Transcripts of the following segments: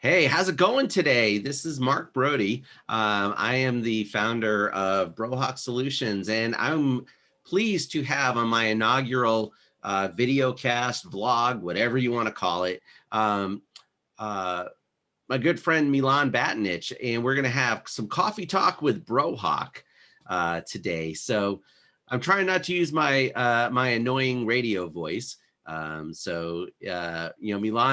Hey, how's it going today? This is Mark Brody. I am the founder of Brohawk Solutions, and I'm pleased to have on my inaugural video cast, vlog, whatever you want to call it, um, uh, my good friend Milan Batinich, and we're going to have some coffee talk with Brohawk today. So I'm trying not to use my annoying radio voice. Milan,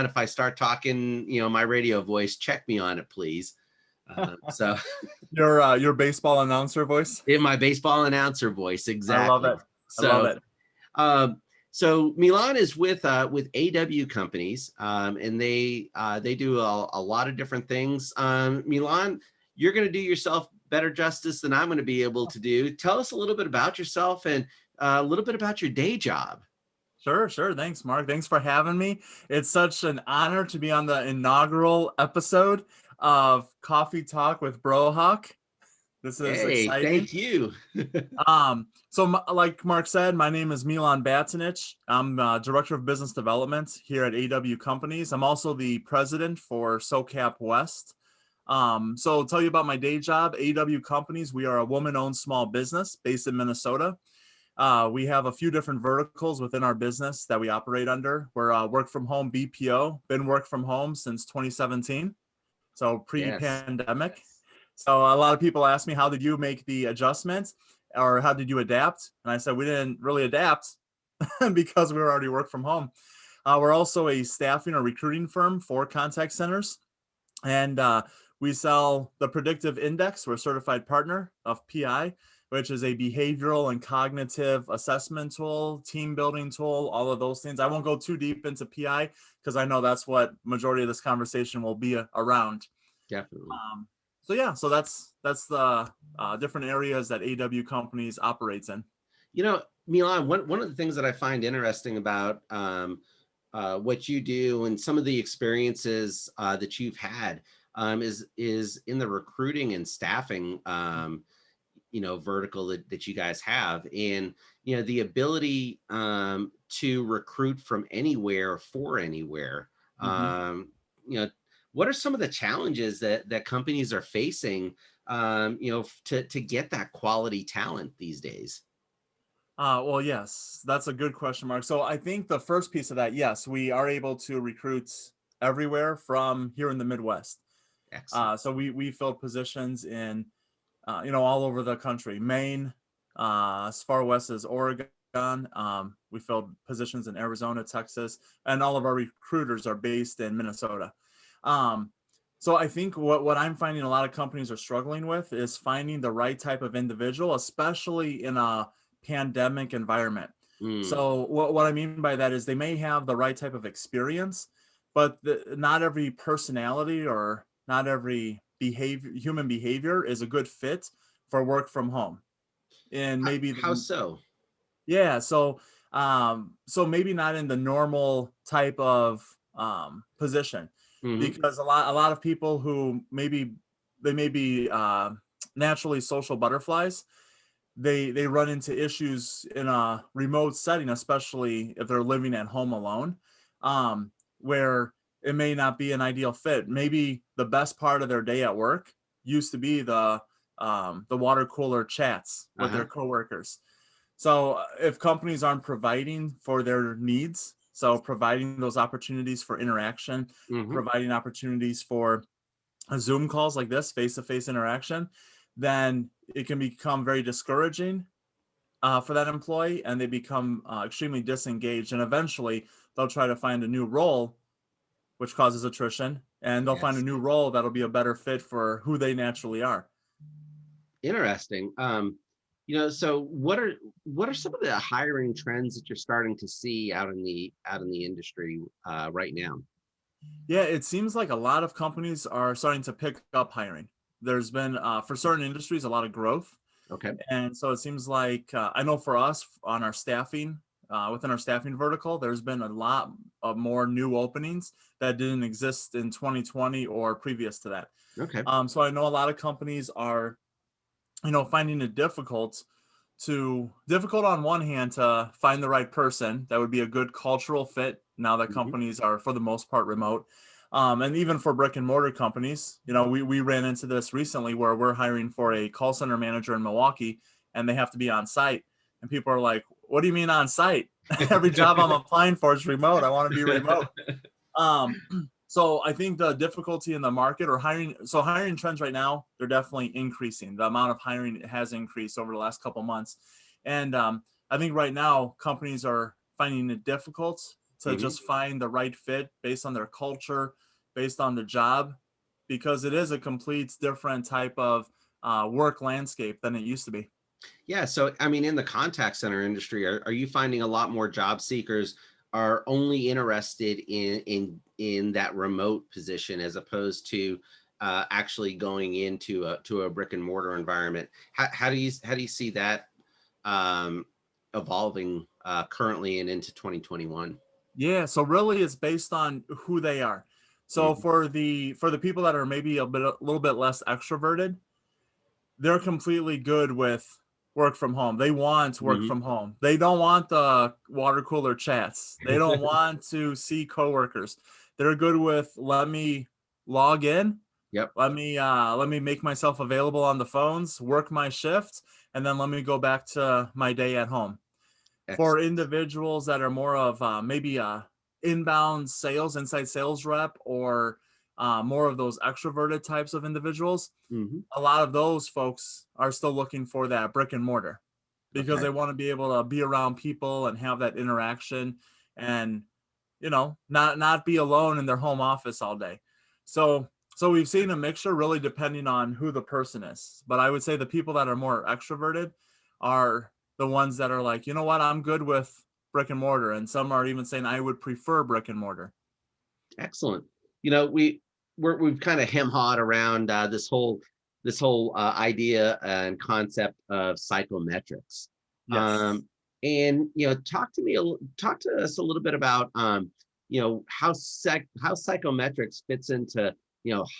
if I start talking, my radio voice, check me on it, please. So Your baseball announcer voice. in my baseball announcer voice, exactly. I love it. I So, love it. so Milan is with AW companies, and they do a lot of different things. Milan, you're going to do yourself better justice than I'm going to be able to do. Tell us a little bit about yourself and a little bit about your day job. Sure. Thanks, Mark. Thanks for having me. It's such an honor to be on the inaugural episode of Coffee Talk with Brohawk. This is Hey, exciting. thank you. Like Mark said, my name is Milan Batinich. I'm Director of Business Development here at AW Companies. I'm also the president for SoCap West. So I'll tell you about my day job. AW Companies, we are a woman-owned small business based in Minnesota. We have a few different verticals within our business that we operate under. We're work from home BPO, been work from home since 2017, so pre-pandemic. Yes. So a lot of people ask me, how did you make the adjustment, or how did you adapt? And I said, we didn't really adapt because we were already work from home. We're also a staffing or recruiting firm for contact centers. And we sell the Predictive Index. We're a certified partner of PI, which is a behavioral and cognitive assessment tool, team building tool, all of those things. I won't go too deep into PI because I know that's what majority of this conversation will be around. Definitely. So that's the different areas that AW Companies operates in. Milan, one of the things that I find interesting about what you do and some of the experiences that you've had is in the recruiting and staffing vertical that you guys have, and the ability to recruit from anywhere for anywhere. What are some of the challenges that companies are facing to get that quality talent these days? Well, yes, that's a good question, Mark. So I think the first piece of that, yes, we are able to recruit everywhere from here in the Midwest. Excellent. So we filled positions in, all over the country, Maine, as far west as Oregon. We filled positions in Arizona, Texas, and all of our recruiters are based in Minnesota. So I think what I'm finding a lot of companies are struggling with is finding the right type of individual, especially in a pandemic environment. So what I mean by that is they may have the right type of experience, but not every personality or not every human behavior is a good fit for work from home. And maybe How so? Yeah, so maybe not in the normal type of position, because a lot of people who they may be naturally social butterflies, they run into issues in a remote setting, especially if they're living at home alone, where it may not be an ideal fit. Maybe the best part of their day at work used to be the water cooler chats with their coworkers. So if companies aren't providing for their needs, so providing those opportunities for interaction, providing opportunities for Zoom calls like this, face-to-face interaction, then it can become very discouraging for that employee, and they become extremely disengaged. And eventually, they'll try to find a new role, which causes attrition, and they'll find a new role that'll be a better fit for who they naturally are. Interesting. So what are some of the hiring trends that you're starting to see out in the industry right now? Yeah, it seems like a lot of companies are starting to pick up hiring. There's been, for certain industries, a lot of growth. Okay. And so it seems like, I know for us on our staffing, within our staffing vertical, there's been a lot of more new openings that didn't exist in 2020 or previous to that. Okay. So I know a lot of companies are, finding it difficult on one hand to find the right person that would be a good cultural fit now that companies are for the most part remote. And even for brick and mortar companies, we ran into this recently where we're hiring for a call center manager in Milwaukee, and they have to be on site. And people are like, what do you mean on site? Every job I'm applying for is remote. I want to be remote. So I think the difficulty in the market or hiring trends right now, they're definitely increasing. The amount of hiring has increased over the last couple months. And I think right now companies are finding it difficult to just find the right fit based on their culture, based on the job, because it is a complete different type of work landscape than it used to be. Yeah. So, I mean, in the contact center industry, are you finding a lot more job seekers are only interested in that remote position as opposed to actually going into a brick and mortar environment? How do you see that evolving currently and into 2021? Yeah, so really it's based on who they are. So for the people that are maybe a little bit less extroverted, they're completely good with work from home. They want work from home. They don't want the water cooler chats. They don't want to see coworkers. They're good with, let me log in. Yep. Let me make myself available on the phones, work my shift, and then let me go back to my day at home. For Excellent. individuals that are more of maybe a inbound sales, inside sales rep, or more of those extroverted types of individuals, a lot of those folks are still looking for that brick and mortar because Okay. they want to be able to be around people and have that interaction and not be alone in their home office all day. So we've seen a mixture really depending on who the person is. But I would say the people that are more extroverted are the ones that are like, you know what, I'm good with brick and mortar. And some are even saying I would prefer brick and mortar. Excellent. You know, we've kind of hem-hawed around this whole idea and concept of psychometrics. Yes. Um, and talk to us a little bit about how psychometrics fits into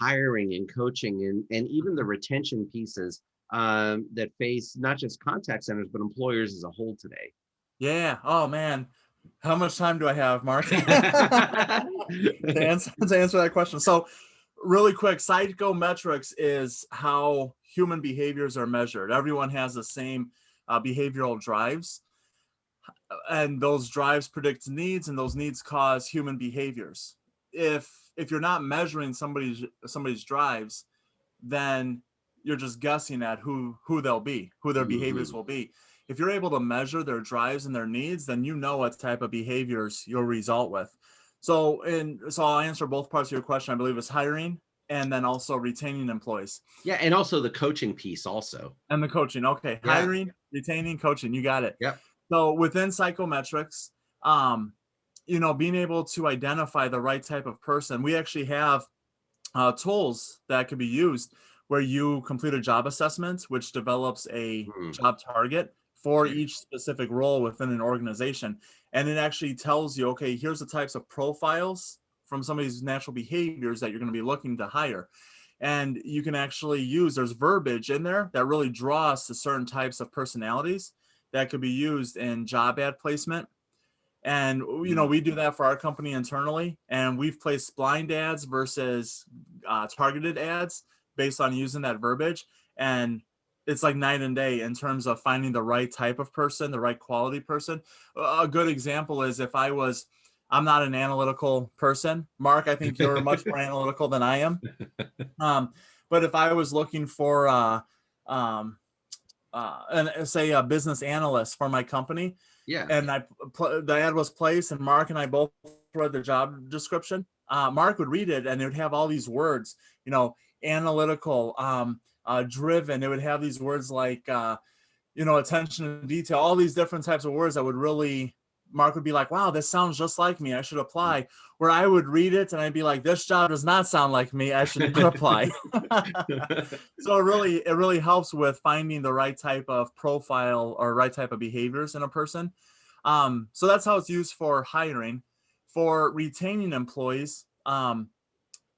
hiring and coaching and even the retention pieces that face not just contact centers but employers as a whole today. Yeah. Oh man. How much time do I have, Mark? to answer that question. So really quick, psychometrics is how human behaviors are measured. Everyone has the same behavioral drives, and those drives predict needs, and those needs cause human behaviors. If you're not measuring somebody's drives, then you're just guessing at who they'll be, who their behaviors Mhm. will be. If you're able to measure their drives and their needs, then you know what type of behaviors you'll result with. So I'll answer both parts of your question. I believe it's hiring and then also retaining employees. Yeah, and also the coaching piece also. And the coaching. Okay. Yeah. Hiring, retaining, coaching. You got it. Yep. So within psychometrics, um, being able to identify the right type of person, we actually have tools that can be used where you complete a job assessment, which develops a Mhm. job target for Okay. each specific role within an organization. And it actually tells you, okay, here's the types of profiles from somebody's natural behaviors that you're going to be looking to hire. And you can actually there's verbiage in there that really draws to certain types of personalities that could be used in job ad placement. And Mm. we do that for our company internally, and we've placed blind ads versus targeted ads based on using that verbiage. And it's like night and day in terms of finding the right type of person, the right quality person. A good example is I'm not an analytical person. Mark, I think you're much more analytical than I am. But if I was looking for um, and say a business analyst for my company, Yeah. and the ad was placed, and Mark and I both read the job description. Mark would read it, and it would have all these words, analytical, driven. It would have these words like, attention to detail, all these different types of words that would really, Mark would be like, wow, this sounds just like me. I should apply. Where I would read it and I'd be like, this job does not sound like me. I should not apply. So it really helps with finding the right type of profile or right type of behaviors in a person. So that's how it's used for hiring. For retaining employees,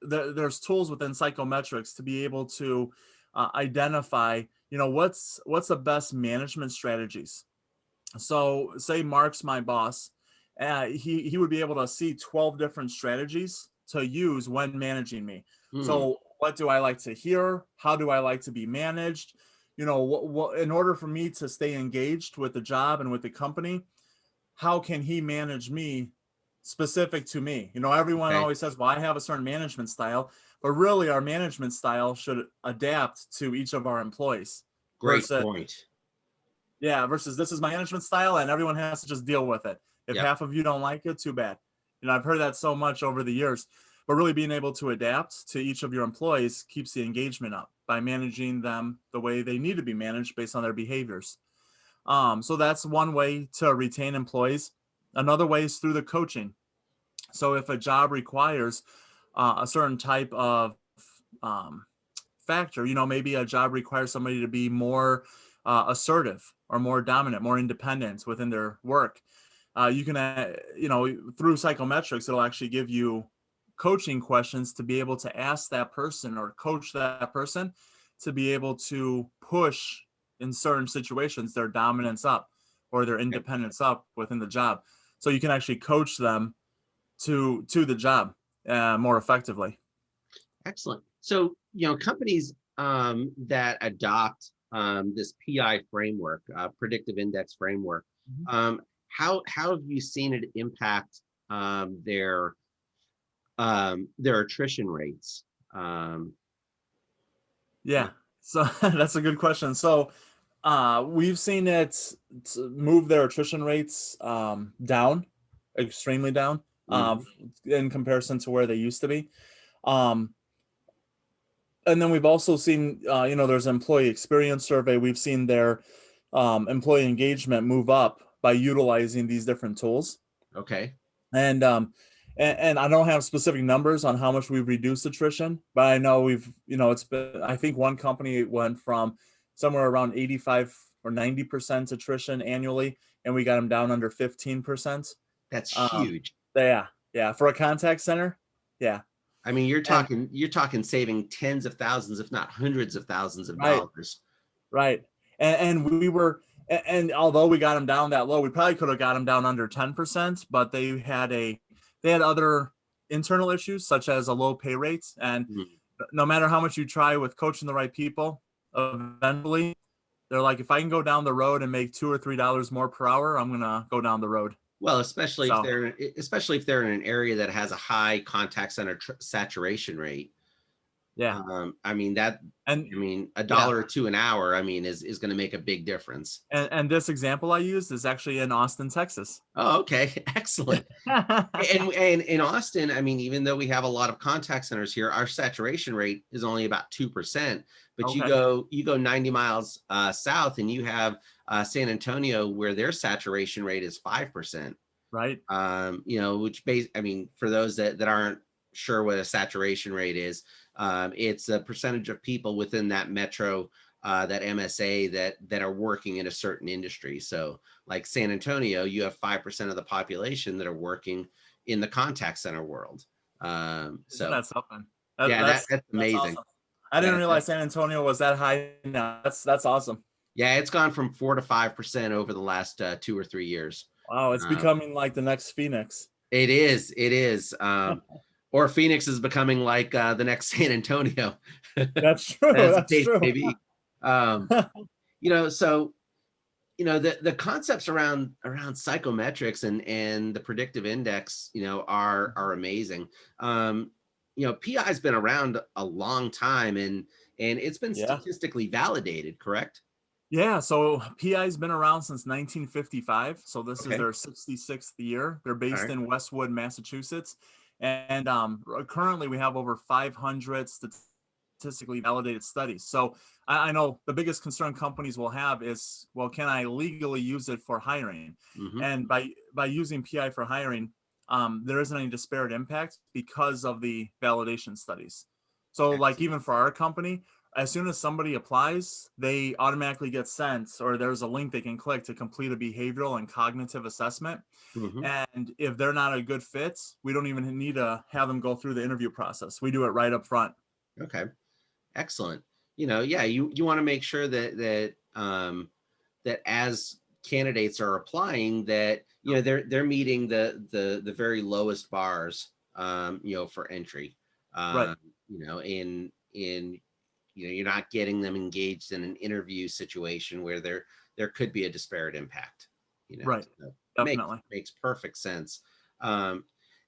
there's tools within psychometrics to be able to identify, what's the best management strategies. So say Mark's my boss, he would be able to see 12 different strategies to use when managing me. Hmm. So what do I like to hear? How do I like to be managed? You know, what in order for me to stay engaged with the job and with the company, how can he manage me specific to me? You know, everyone Okay. always says, well, I have a certain management style, but really our management style should adapt to each of our employees Great versus, point. yeah, versus this is my management style and everyone has to just deal with it. If Yep. half of you don't like it, too bad. You know, I've heard that so much over the years, but really being able to adapt to each of your employees keeps the engagement up by managing them the way they need to be managed based on their behaviors. So that's one way to retain employees. Another way is through the coaching. So if a job requires a certain type of um, factor, you know, maybe a job requires somebody to be more assertive or more dominant, more independent within their work. You can, you know, through psychometrics, it'll actually give you coaching questions to be able to ask that person or coach that person to be able to push in certain situations their dominance up or their Okay. independence up within the job. So you can actually coach them to the job more effectively. Excellent. So, companies that adopt this PI framework, predictive index framework, Mhm. um, how have you seen it impact their attrition rates? Um, Yeah. So that's a good question. So we've seen it move their attrition rates down, extremely down, mhm. in comparison to where they used to be. Um, and then we've also seen, you know, there's an employee experience survey. We've seen their employee engagement move up by utilizing these different tools. Okay. And and I don't have specific numbers on how much we've reduced attrition, but I know we've, you know, it's been, I think one company went from somewhere around 85 or 90% attrition annually, and we got them down under 15%. That's Um, huge. yeah, yeah, for a contact center, yeah, I mean, you're and talking saving tens of thousands, if not hundreds of thousands of right, dollars. right, and we were, and although we got them down that low, we probably could have got them down under 10%, but they had other internal issues such as a low pay rate, and Mhm. no matter how much you try with coaching the right people, eventually they're like, if I can go down the road and make $2 or $3 more per hour, I'm gonna go down the road. Well, especially if So they're in an area that has a high contact center saturation rate. yeah, I mean that. and I mean, a yeah, dollar or two an hour. I mean, is going to make a big difference. and this example I used is actually in Austin, Texas. Oh, okay, excellent. And in Austin, I mean, even though we have a lot of contact centers here, our saturation rate is only about 2%. But Okay, you go 90 miles south, and you have San Antonio, where their saturation rate is 5%. right. I mean, for those that aren't sure what a saturation rate is, it's a percentage of people within that metro, that MSA that are working in a certain industry. So like San Antonio, you have 5% of the population that are working in the contact center world. Isn't So that something? yeah, that's That's amazing. awesome. I didn't Yeah, realize San Antonio was that high now. That's awesome. yeah, it's gone from 4 to 5% over the last 2 or 3 years. Wow, it's Uh, becoming like the next Phoenix. it is. Or Phoenix is becoming like the next San Antonio, That's true. as the That's case true. may be. Um, so the concepts around psychometrics and the predictive index, are amazing. PI's been around a long time, and it's been Yeah. statistically validated, correct? Yeah, so PI's been around since 1955. So this is Okay. their 66th year. They're All based right. in Westwood, Massachusetts. And currently we have over 500 statistically validated studies. So I know the biggest concern companies will have is, well, can I legally use it for hiring? Hmm. And by using PI for hiring, there isn't any disparate impact because of the validation studies. So like Excellent. even for our company, as soon as somebody applies, they automatically get sent, or there's a link they can click to complete a behavioral and cognitive assessment. Hmm. And if they're not a good fit, we don't even need to have them go through the interview process. We do it right up front. Okay. Excellent. Yeah, you want to make sure that as candidates are applying, that they're meeting the very lowest bars, for entry. Right. In you're not getting them engaged in an interview situation where there could be a disparate impact. Right. So Definitely. makes perfect sense. Um,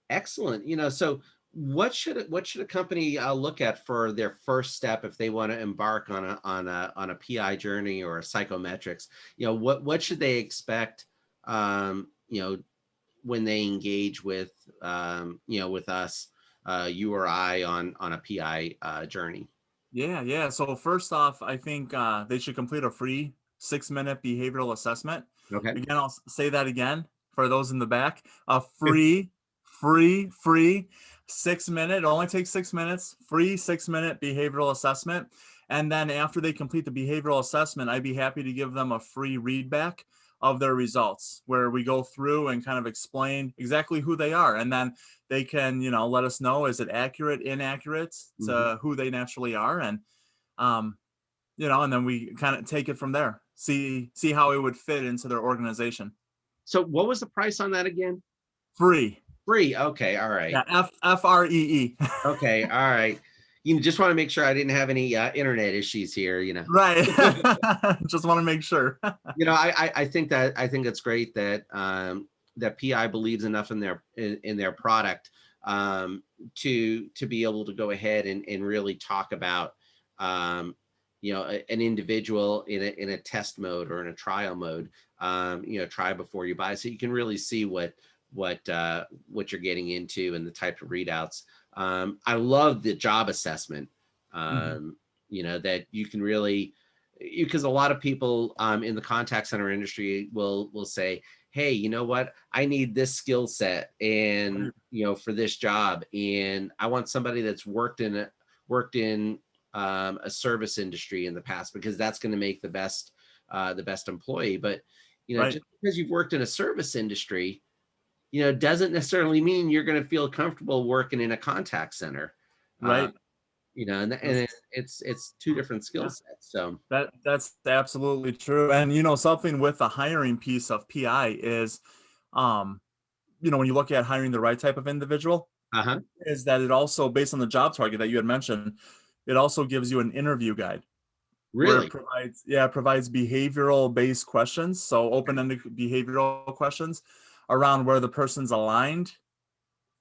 Excellent. So what should a company look at for their first step if they want to embark on a PI journey or a psychometrics? What should they expect? When they engage with with us, you or I on a PI journey. Yeah. So first off, I think they should complete a free 6-minute behavioral assessment. Okay. Again, I'll say that again for those in the back. A free 6-minute. It only takes 6 minutes. Free 6-minute behavioral assessment. And then after they complete the behavioral assessment, I'd be happy to give them a free readback of their results, where we go through and kind of explain exactly who they are, and then they can let us know, is it accurate, inaccurate Mhm. to who they naturally are, and um and then we kind of take it from there, see how it would fit into their organization. So what was the price on that again? Free. Free. Okay. All right. Yeah, FREE. Okay. All right. Just want to make sure I didn't have any internet issues here. Right. Just want to make sure. I think it's great that that PI believes enough in their product to be able to go ahead and really talk about an individual in a test mode or in a trial mode. Try before you buy, so you can really see what you're getting into and the type of readouts. I love the job assessment. That you can really, because a lot of people in the contact center industry will say, hey, you know what, I need this skill set and for this job, and I want somebody that's worked in a service industry in the past, because that's going to make the best employee. But Right. just because you've worked in a service industry, doesn't necessarily mean you're going to feel comfortable working in a contact center. uh, Right. and it's two different skill Yeah. sets. So That's absolutely true. And something with the hiring piece of PI is, when you look at hiring the right type of individual, uh-huh. is that it also, based on the job target that you had mentioned, it also gives you an interview guide where it Really provides behavioral based questions, so open-ended behavioral questions around where the person's aligned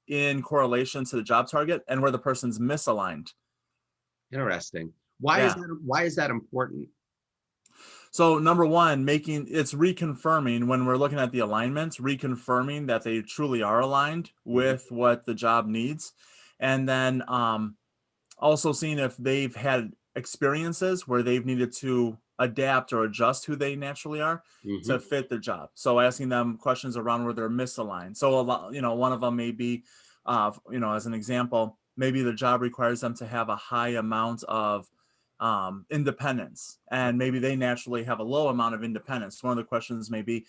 in correlation to the job target and where the person's misaligned. interesting. Why is Yeah. that important? So number one, it's reconfirming, when we're looking at the alignments, reconfirming that they truly are aligned Mhm. with what the job needs. And then also seeing if they've had experiences where they've needed to adapt or adjust who they naturally are to Mhm. fit the job. So asking them questions around where they're misaligned. So a lot, one of them may be, as an example, maybe the job requires them to have a high amount of independence, and maybe they naturally have a low amount of independence. One of the questions may be,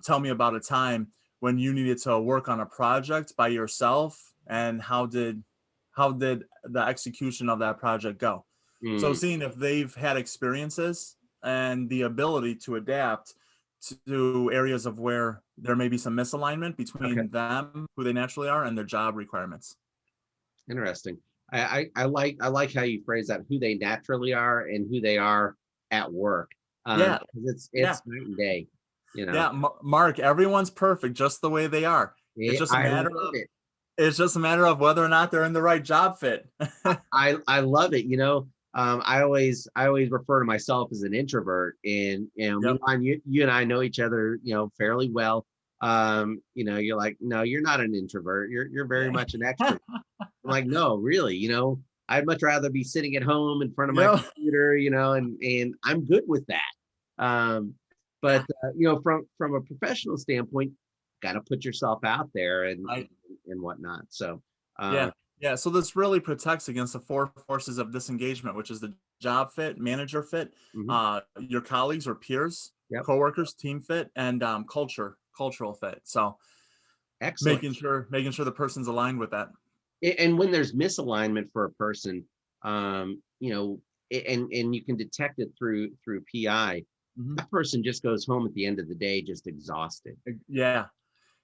tell me about a time when you needed to work on a project by yourself, and how did the execution of that project go? So Mm. seeing if they've had experiences and the ability to adapt to areas of where there may be some misalignment Okay. between them, who they naturally are, and their job requirements. Interesting. I like how you phrase that, who they naturally are and who they are at work. Yeah, 'Cause it's yeah, night and day, you know. yeah. Mark, everyone's perfect just the way they are. It's just a I matter love of it. it's just a matter of whether or not they're in the right job fit. I love it. I always refer to myself as an introvert, and Yep. Milan, you and I know each other, fairly well. You're like, no, you're not an introvert. You're very much an extrovert. I'm like, no, really, I'd much rather be sitting at home in front of my Yep. computer, and I'm good with that. But Yeah. from a professional standpoint, got to put yourself out there and Right. whatnot. So, uh, Yeah. Yeah. So this really protects against the four forces of disengagement, which is the job fit, manager fit, mhm, your colleagues or peers, yep, coworkers, team fit, and cultural fit. So excellent. making sure the person's aligned with that. And when there's misalignment for a person, and you can detect it through PI, Mhm. that person just goes home at the end of the day just exhausted. Yeah.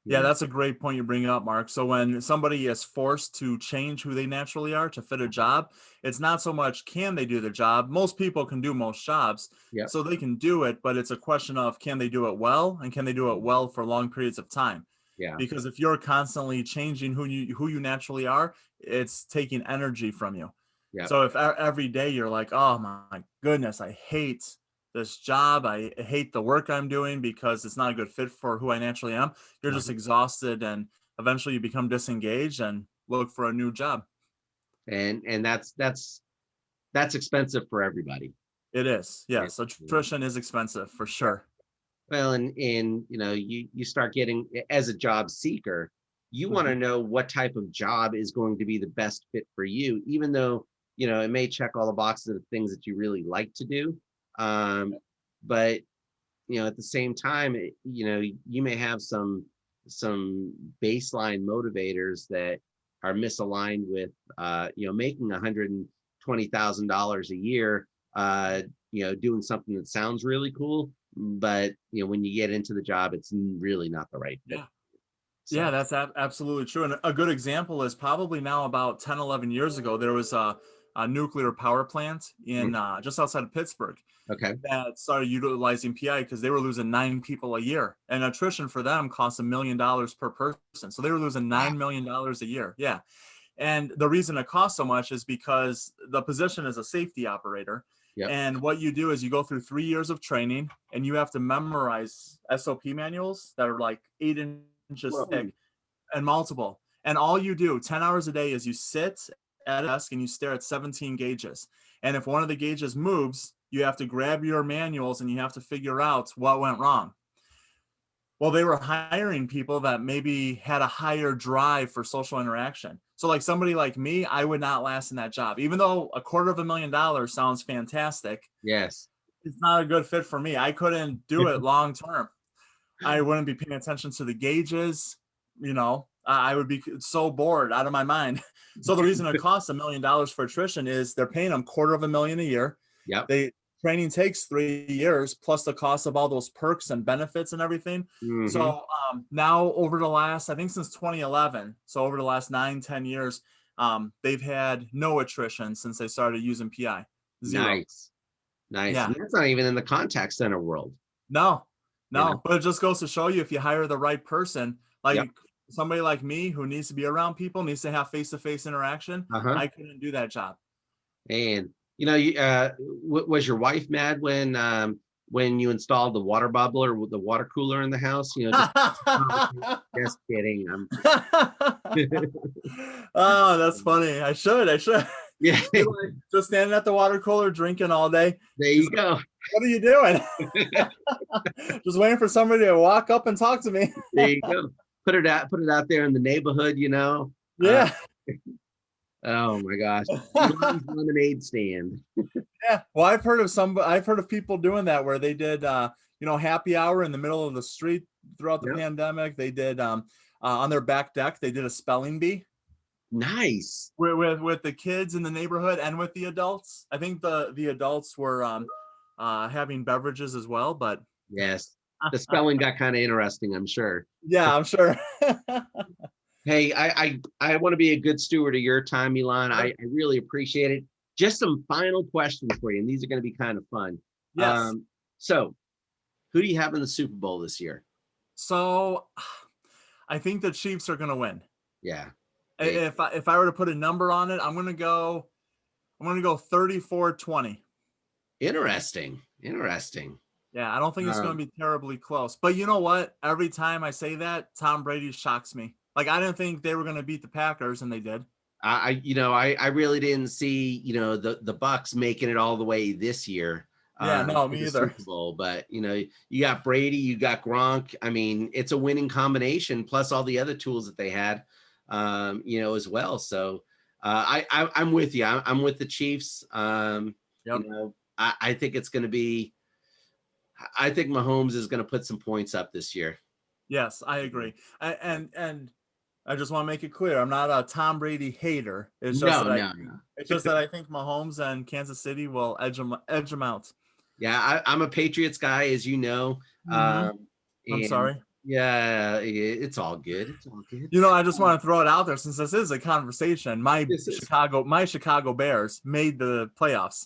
Yeah, that's a great point you bring up, Mark. So when somebody is forced to change who they naturally are to fit a job, it's not so much can they do the job. Most people can do most jobs, Yeah. so they can do it, but it's a question of can they do it well, and can they do it well for long periods of time? Yeah. Because if you're constantly changing who you naturally are, it's taking energy from you. Yeah. So if every day you're like, oh my goodness, I hate this job, I hate the work I'm doing because it's not a good fit for who I naturally am, you're just exhausted, and eventually you become disengaged and look for a new job. And that's expensive for everybody. It is. Yeah. Yes. Attrition is expensive for Yeah. sure. Well, and you start getting, as a job seeker, you want Mhm. to know what type of job is going to be the best fit for you, even though it may check all the boxes of things that you really like to do. But at the same time, you may have some baseline motivators that are misaligned with making $120,000 a year, doing something that sounds really cool, but when you get into the job, it's really not the right fit. Yeah. So Yeah, that's absolutely true. And a good example is probably now about 10, 11 years ago, there was a nuclear power plant in just outside of Pittsburgh okay. that started utilizing PI because they were losing 9 people a year. And attrition for them cost $1 million per person. So they were losing Wow. $9 million a year. Yeah. And the reason it costs so much is because the position is a safety operator. Yep. And what you do is you go through 3 years of training and you have to memorize SOP manuals that are like 8 inches Whoa. thick and multiple. And all you do 10 hours a day is you sit at a desk and you stare at 17 gauges. And if one of the gauges moves, you have to grab your manuals and you have to figure out what went wrong. Well, they were hiring people that maybe had a higher drive for social interaction. So like somebody like me, I would not last in that job. Even though $250,000 sounds fantastic, Yes. it's not a good fit for me. I couldn't do it long term. I wouldn't be paying attention to the gauges. I would be so bored out of my mind. So the reason it costs $1 million for attrition is they're paying them $250,000 a year. Yep. Training takes 3 years plus the cost of all those perks and benefits and everything. Mm-hmm. So now over the last, I think since 2011, so over the last 9-10 years, they've had no attrition since they started using PI. Zero. Nice. Yeah. And that's not even in the contact center world. No, You know? but it just goes to show you if you hire the right person, like Yep. somebody like me who needs to be around people, needs to have face-to-face interaction, Uh-huh. I couldn't do that job. And was your wife mad when you installed the water bubbler with the water cooler in the house? Just kidding. Oh, that's funny. I should. Yeah. Like, just standing at the water cooler drinking all day. There you go. What are you doing? Just waiting for somebody to walk up and talk to me. There you go. Put it out there in the neighborhood, Yeah. Oh my gosh. Milan's lemonade stand. Yeah. Well, I've heard of people doing that where they did happy hour in the middle of the street throughout the Yep. pandemic. They did on their back deck, they did a spelling bee. Nice. With the kids in the neighborhood and with the adults. I think the adults were having beverages as well, but Yes. The spelling got kind of interesting, I'm sure. yeah, I'm sure. Hey, I want to be a good steward of your time, Milan. I really appreciate it. Just some final questions for you, and these are going to be kind of fun. Yes. So who do you have in the Super Bowl this year? So I think the Chiefs are going to win. Yeah. If I were to put a number on it, I'm going to go 34-20. Interesting. Yeah, I don't think it's going to be terribly close. But you know what? Every time I say that, Tom Brady shocks me. Like I didn't think they were going to beat the Packers, and they did. I really didn't see, the Bucks making it all the way this year. Yeah, no, me either. Super Bowl, but you got Brady, you got Gronk. I mean, it's a winning combination, plus all the other tools that they had, as well. So I'm with you. I'm with the Chiefs. Yep. I think it's going to be. I think Mahomes is going to put some points up this year. Yes, I agree. And I just want to make it clear, I'm not a Tom Brady hater. It's just It's just that I think Mahomes and Kansas City will edge them out. Yeah, I'm a Patriots guy, as you know. I'm sorry. Yeah, it's all good. It's all good. You know, I just want to throw it out there since this is a conversation. My This is, Chicago Bears made the playoffs.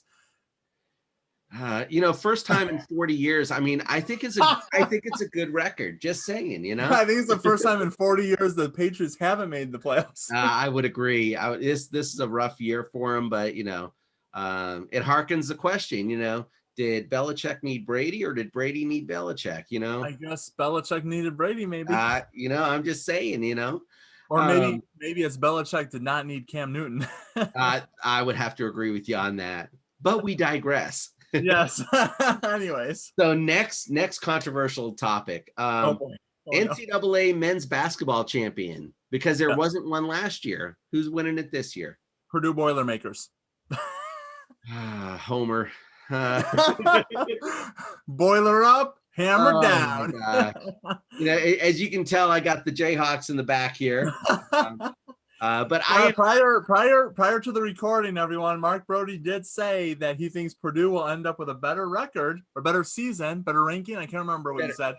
you know, first time in 40 years. I mean, I think it's a good record. Just saying, you know. I think it's the first time in 40 years the Patriots haven't made the playoffs. I would agree. This is a rough year for him, but you know, it harkens the question. You know, did Belichick need Brady or did Brady need Belichick? You know, I guess Belichick needed Brady, maybe. you know, I'm just saying. You know, Or maybe it's Belichick did not need Cam Newton. I would have to agree with you on that, but we digress. Yes. Anyways. So next controversial topic. Oh boy. NCAA men's basketball champion, because there Yeah. wasn't one last year. Who's winning it this year? Purdue Boilermakers. Homer. Boiler up, hammer down. You know, as you can tell, I got the Jayhawks in the back here. But prior to the recording, everyone, Mark Brody did say that he thinks Purdue will end up with a better record or better season, better ranking. I can't remember what he said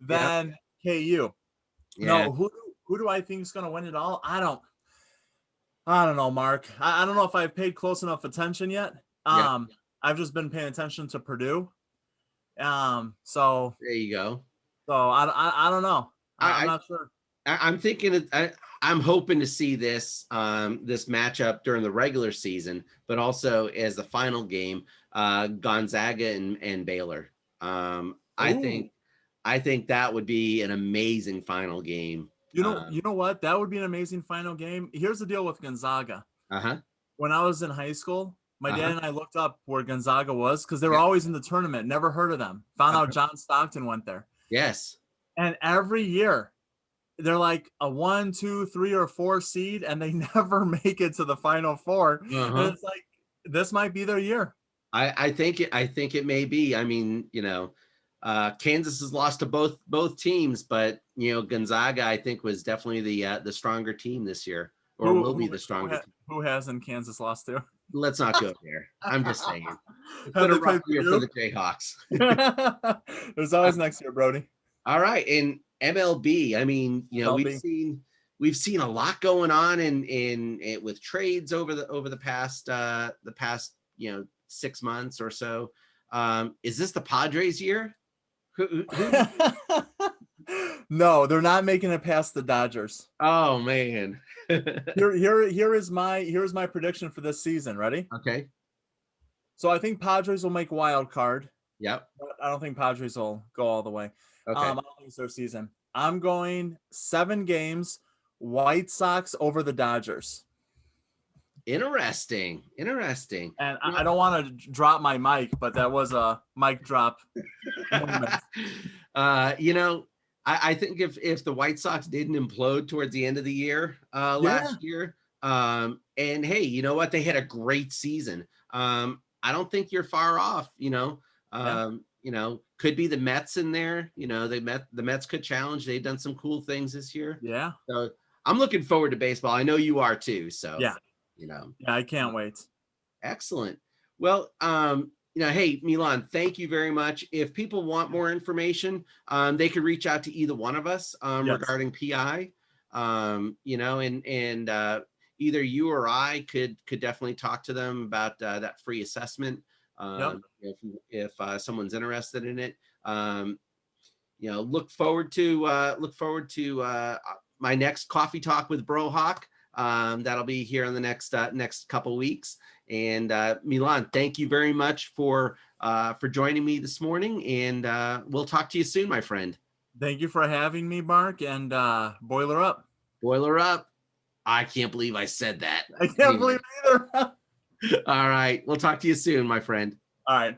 than KU. Yeah. No, who do I think is going to win it all? I don't know, Mark. I don't know if I've paid close enough attention yet. I've just been paying attention to Purdue. So there you go. So I don't know. I'm not sure. I'm thinking I'm hoping to see this this matchup during the regular season, but also as the final game, Gonzaga and Baylor. I think that would be an amazing final game. You know what? That would be an amazing final game. Here's the deal with Gonzaga. When I was in high school, my dad and I looked up where Gonzaga was because they were always in the tournament. Never heard of them. Found out John Stockton went there. Yes. And every year, they're like a 1, 2, 3, or 4 seed, and they never make it to the Final Four. And it's like this might be their year. I think it may be. I mean, you know, Kansas has lost to both teams, but you know, Gonzaga I think was definitely the stronger team this year, or will be the stronger team. Who hasn't Kansas lost to? Let's not go there. I'm just saying. It's been a rough year for the Jayhawks. There's always next year, Brody. All right, and MLB. I mean, you know, we've seen a lot going on in with trades over the past you know 6 months or so. Is this the Padres' year? Who? No, they're not making it past the Dodgers. Oh man. Here's my prediction for this season. Ready? Okay. So I think Padres will make wild card. Yep. But I don't think Padres will go all the way. Okay. I don't think it's their season. I'm going 7 games, White Sox over the Dodgers. Interesting. And I don't want to drop my mic, but that was a mic drop moment. You know, I think if the White Sox didn't implode towards the end of the year last year, and hey, you know what? They had a great season. I don't think you're far off, you know. You know, could be the Mets in there. You know, the Mets could challenge. They've done some cool things this year. Yeah. So I'm looking forward to baseball. I know you are too. So yeah, you know. Yeah, I can't wait. Excellent. Well, you know, hey, Milan, thank you very much. If people want more information, they could reach out to either one of us regarding PI. You know, and either you or I could definitely talk to them about that free assessment. If someone's interested in it, you know, look forward to my next Coffee Talk with Brohawk. That'll be here in the next couple weeks. And Milan, thank you very much for joining me this morning. And we'll talk to you soon, my friend. Thank you for having me, Mark. And boiler up. Boiler up. I can't believe I said that. I can't believe it either. All right. We'll talk to you soon, my friend. All right.